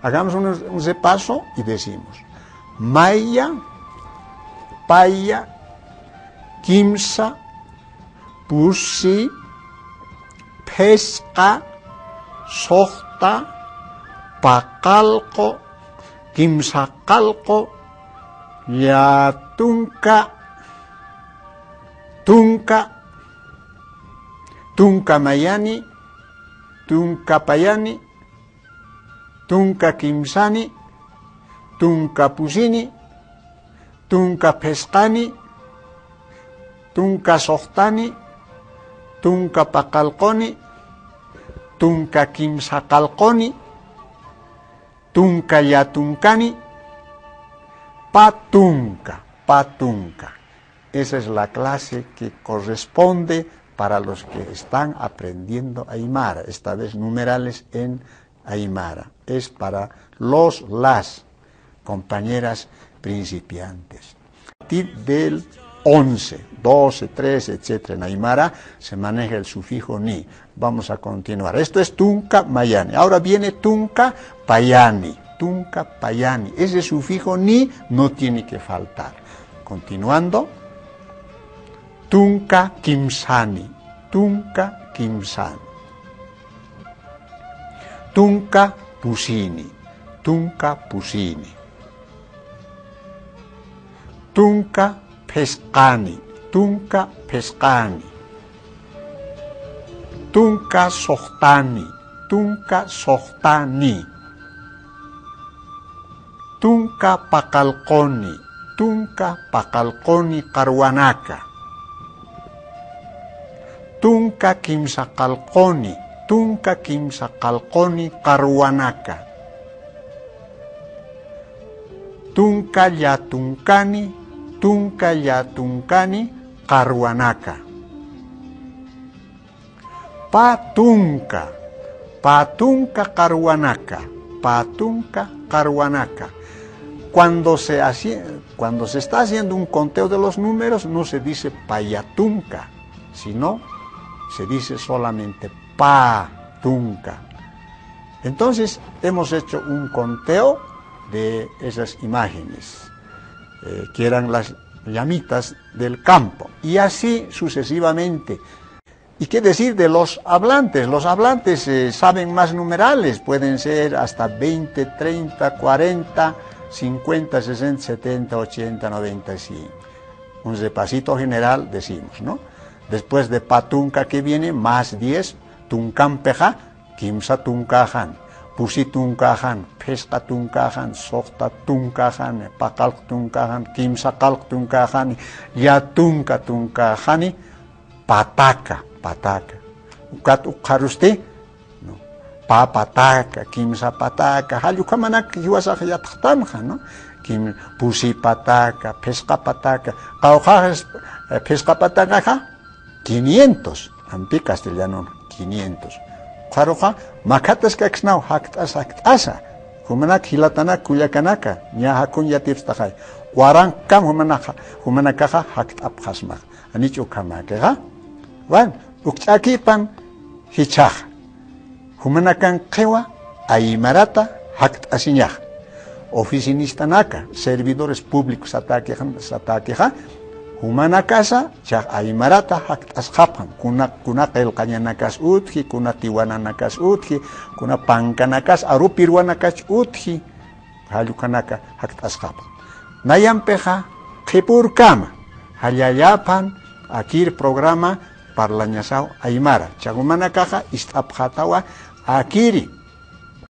Hagamos un repaso y decimos: Maya, Paya, Kimsa, Pusi, Pesca, Sohta, Pacalco, Kimsacalco, Yatunca, Tunca, Tunca Mayani, Tunca Payani, Tunca Kimsani, Tunca Pusini, Tunca Pescani, Tunca Sohtani, Tunca Pacalconi, Tunca Kimsacalconi, Tunca Yatuncani, Patunca, Patunca. Esa es la clase que corresponde para los que están aprendiendo Aymara, esta vez numerales en Aymara. Es para las compañeras principiantes. A partir del 11, 12, 13, etc. en Aymara se maneja el sufijo ni. Vamos a continuar. Esto es Tunca Mayani. Ahora viene Tunca Payani. Tunca Payani. Ese sufijo ni no tiene que faltar. Continuando. Tunca Kimsani. Tunca Kimsani. Tunca Pusini. Tunca Pusini. Tunca Pescani. Tunca Pescani. Tunca Sohtani. Tunca Sohtani. Tunca Pacalconi. Tunca Pacalconi Caruanaca. Tunca Kimsacalconi. Tunca Kimsacalconi Caruanaca. Tunca Yatuncani. Tunca Yatuncani Caruanaca. Patunca. Patunca Caruanaca. Patunca Caruanaca. Cuando se está haciendo un conteo de los números, no se dice Payatunca, sino se dice solamente Patunca. Entonces, hemos hecho un conteo de esas imágenes, que eran las llamitas del campo, y así sucesivamente. ¿Y qué decir de los hablantes? Los hablantes saben más numerales, pueden ser hasta 20, 30, 40, 50, 60, 70, 80, 90, 100. Un repasito general decimos, ¿no? Después de Patunca que viene, más 10, Tuncampeja, Kimsa Tuncajan, Pusi Tuncajan, Pesca Tuncajan, Sohta Tuncajan, Pacalc Tuncajan, Kimsa Calc Tuncajan, Yatunca Tuncajani, Pataca, Pataca. Ukat ukarusti, no. Pataca, Kimsa Pataca, Hayukamanak Yuasa Yattamja, ¿no? Kim Pusi Pataca, Pesca Pataca, Caujajes, Pesca Pataca, 500, ampi castellano, 500. Qaruqa makatas kaksnau haktas haktasa. Humanak hilatana kuyakanaka, nya hakun yatirstaqay. Warankam humanakaja hakt abkhasmaq. Anichu kamakaga. Wan ukchakipan hichaj. Humanakan qewa aymarata hakt asiñaj. Oficinistanaka, servidores públicos ataqueja. Humanakasa chaq aymarata hakt asqapan. Kuna qelqañanakas utji, kuna tiwananakas utji, kuna pankanakas arupirwanakas utji. Hallukanaka hakt asqapan. Nayampeja qhipurkama. Hallallapan akir programa parlañasao aymara. Chagumanakaja istapjatawa akiri.